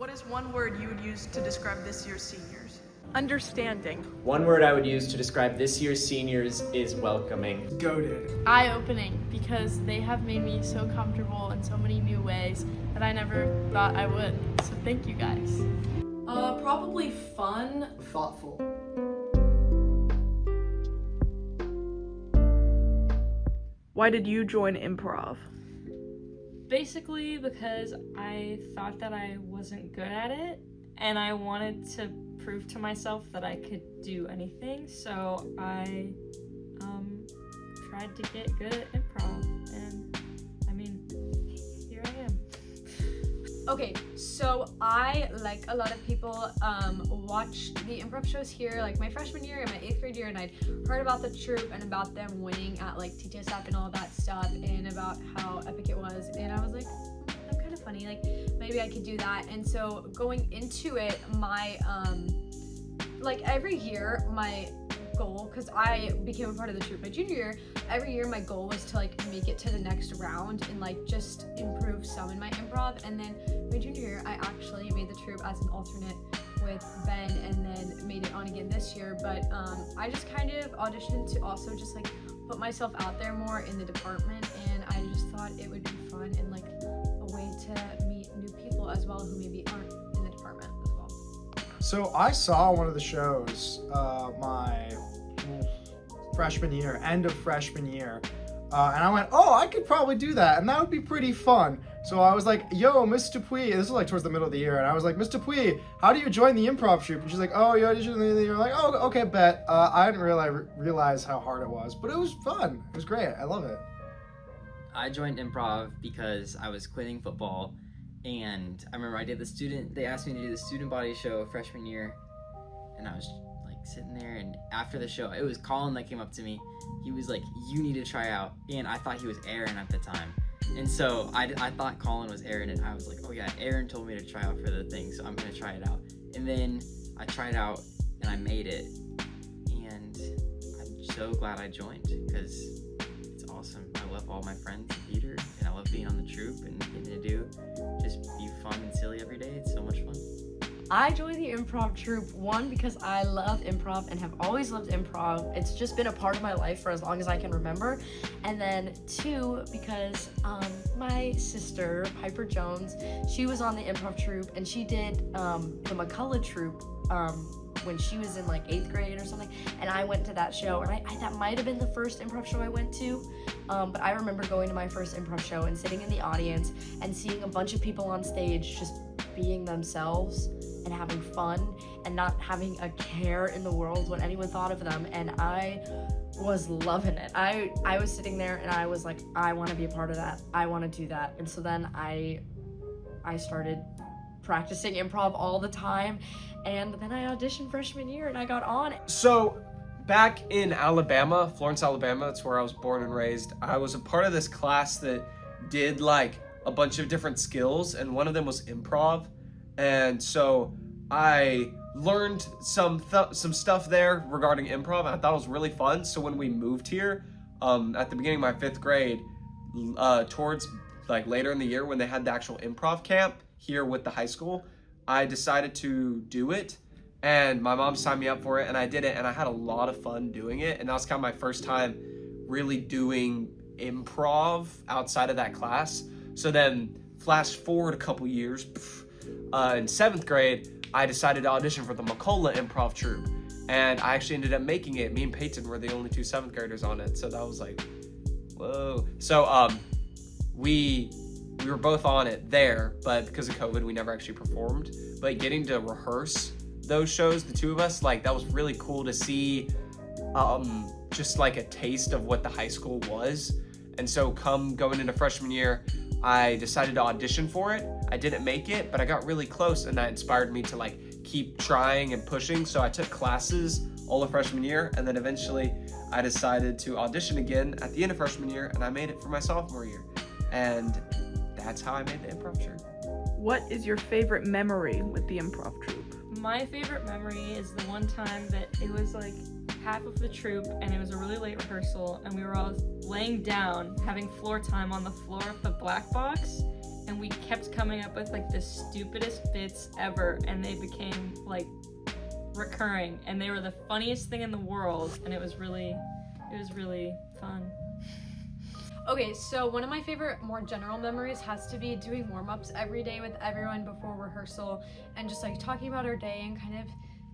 What is one word you would use to describe this year's seniors? Understanding. One word I would use to describe this year's seniors is welcoming. Goated. Eye-opening, because they have made me so comfortable in so many new ways that I never thought I would. So thank you guys. Probably fun. Thoughtful. Why did you join improv? Basically because I thought that I wasn't good at it, and I wanted to prove to myself that I could do anything, so I tried to get good at improv, and I mean, here I am. Okay, so I, like a lot of people, watched the improv shows here like my freshman year and my 8th grade year, and I'd heard about the troupe and about them winning at like TWHS and all that stuff, and about how epic it was, and I was like, I'm kind of funny, like maybe I could do that. And so going into it, my like every year my goal, because I became a part of the troupe my junior year, every year my goal was to like make it to the next round and like just improve some in my improv. And then my junior year I actually made the troupe as an alternate with Ben, and then made it on again this year. But I just kind of auditioned to also just like put myself out there more in the department, and I just thought it would be fun and like a way to meet new people as well who maybe aren't in the department as well. So I saw one of the shows my freshman year, end of freshman year, and I went, oh, I could probably do that, and that would be pretty fun. So I was like, yo, Miss Dupuy, this was like towards the middle of the year, and I was like, Miss Dupuy, how do you join the improv troupe? And she's like, oh, you auditioned, and you're like, oh, okay, bet. I didn't realize how hard it was, but it was fun. It was great. I love it. I joined improv because I was quitting football, and I remember they asked me to do the student body show freshman year, and I was like sitting there, and after the show, it was Colin that came up to me. He was like, you need to try out, and I thought he was Aaron at the time. And so I thought Colin was Aaron, and I was like, oh yeah, Aaron told me to try out for the thing, so I'm gonna try it out. And then I tried out, and I made it, and I'm so glad I joined, because it's awesome. I love all my friends in theater, and I love being on the troupe and getting to do just be fun and silly every day. It's so much fun. I joined the improv troupe, one, because I love improv and have always loved improv. It's just been a part of my life for as long as I can remember. And then two, because my sister, Piper Jones, she was on the improv troupe, and she did the McCullough troupe when she was in like 8th grade or something, and I went to that show, and I that might have been the first improv show I went to, but I remember going to my first improv show and sitting in the audience and seeing a bunch of people on stage just being themselves and having fun and not having a care in the world what anyone thought of them, and I was loving it. I was sitting there and I was like, I want to be a part of that. I want to do that. And so then I started practicing improv all the time, and then I auditioned freshman year and I got on. So back in Alabama, Florence, Alabama, that's where I was born and raised, I was a part of this class that did like a bunch of different skills, and one of them was improv. And so I learned some stuff there regarding improv, and I thought it was really fun. So when we moved here, at the beginning of my 5th grade, towards like later in the year when they had the actual improv camp here with the high school, I decided to do it, and my mom signed me up for it, and I did it, and I had a lot of fun doing it. And that was kind of my first time really doing improv outside of that class. So then flash forward a couple years, in 7th grade, I decided to audition for the McCullough improv troupe, and I actually ended up making it. Me and Peyton were the only 2 7th graders on it, so that was like, whoa. So we were both on it there, but because of COVID, we never actually performed. But getting to rehearse those shows, the 2 of us, like that was really cool to see, just like a taste of what the high school was. And so going into freshman year, I decided to audition for it. I didn't make it, but I got really close, and that inspired me to like keep trying and pushing. So I took classes all of freshman year, and then eventually I decided to audition again at the end of freshman year, and I made it for my sophomore year. And that's how I made the improv troupe. What is your favorite memory with the improv troupe? My favorite memory is the one time that it was like half of the troupe, and it was a really late rehearsal, and we were all laying down having floor time on the floor of the black box, and we kept coming up with like the stupidest bits ever, and they became like recurring, and they were the funniest thing in the world, and it was really fun. Okay, so one of my favorite more general memories has to be doing warm-ups every day with everyone before rehearsal, and just like talking about our day and kind of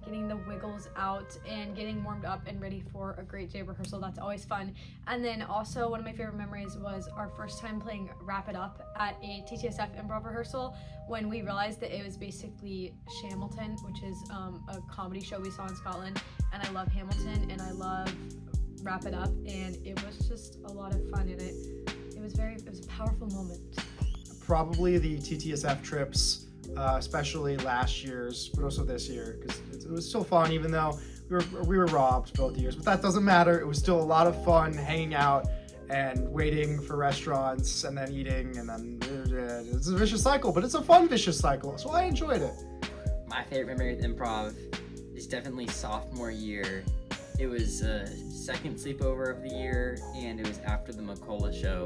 getting the wiggles out and getting warmed up and ready for a great day of rehearsal. That's always fun. And then also one of my favorite memories was our first time playing Wrap It Up at a TTSF improv rehearsal, when we realized that it was basically Shamilton, which is a comedy show we saw in Scotland, and I love Hamilton and I love Wrap It Up, and it was just a lot of fun, and it was a powerful moment. Probably the TTSF trips, especially last year's, but also this year, because it was still fun, even though we were robbed both years. But that doesn't matter. It was still a lot of fun hanging out and waiting for restaurants and then eating, and then it's a vicious cycle, but it's a fun vicious cycle, so I enjoyed it. My favorite memory with improv is definitely sophomore year. It was second sleepover of the year, and it was after the McCullough show,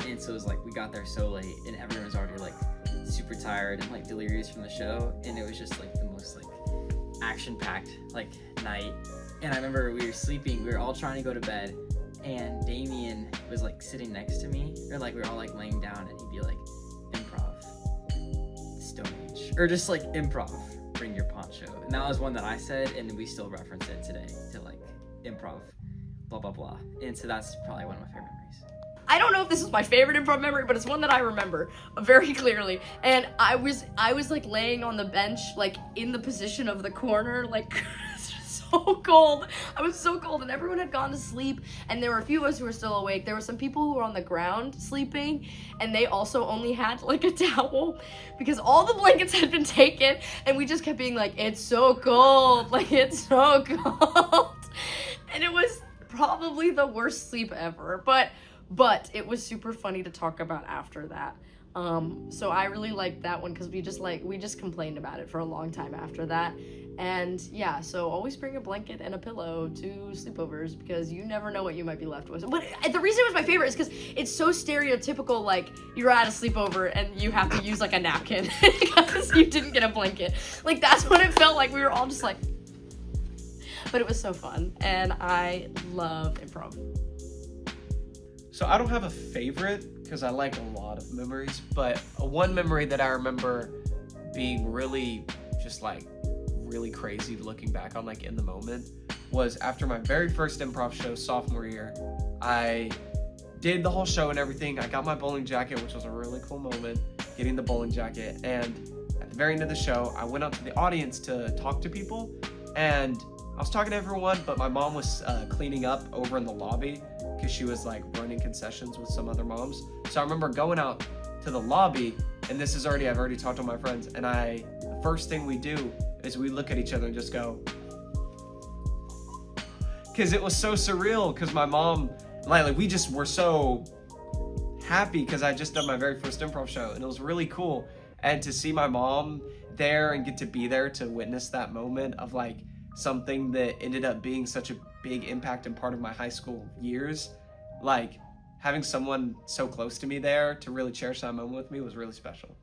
and so it was like we got there so late, and everyone was already like super tired and like delirious from the show, and it was just like the most like action-packed like night. And I remember we were sleeping, we were all trying to go to bed, and Damien was like sitting next to me, or like we were all like laying down, and he'd be like, improv, Stone Age, or just like improv, bring your poncho. And that was one that I said, and we still reference it today to like improv, blah blah blah. And so that's probably one of my favorite memories. I don't know if this is my favorite improv memory, but it's one that I remember very clearly. And I was like laying on the bench, like in the position of the corner, like so cold. I was so cold, and everyone had gone to sleep, and there were a few of us who were still awake. There were some people who were on the ground sleeping, and they also only had like a towel because all the blankets had been taken, and we just kept being like, it's so cold, like it's so cold. And it was probably the worst sleep ever, but it was super funny to talk about after that. So I really liked that one because we just complained about it for a long time after that. And yeah, so always bring a blanket and a pillow to sleepovers because you never know what you might be left with. But the reason it was my favorite is because it's so stereotypical, like you're at a sleepover and you have to use like a napkin because you didn't get a blanket. Like that's what it felt like. We were all just like, but it was so fun, and I love improv. So I don't have a favorite because I like a lot of memories, but one memory that I remember being really just like really crazy looking back on like in the moment was after my very first improv show sophomore year. I did the whole show and everything. I got my bowling jacket, which was a really cool moment, getting the bowling jacket. And at the very end of the show, I went out to the audience to talk to people, and I was talking to everyone, but my mom was cleaning up over in the lobby because she was like running concessions with some other moms. So I remember going out to the lobby, and I've already talked to my friends, and the first thing we do is we look at each other and just go, because it was so surreal, because my mom, like we just were so happy because I just done my very first improv show, and it was really cool. And to see my mom there and get to be there to witness that moment of like something that ended up being such a big impact and part of my high school years, like having someone so close to me there to really cherish that moment with me was really special.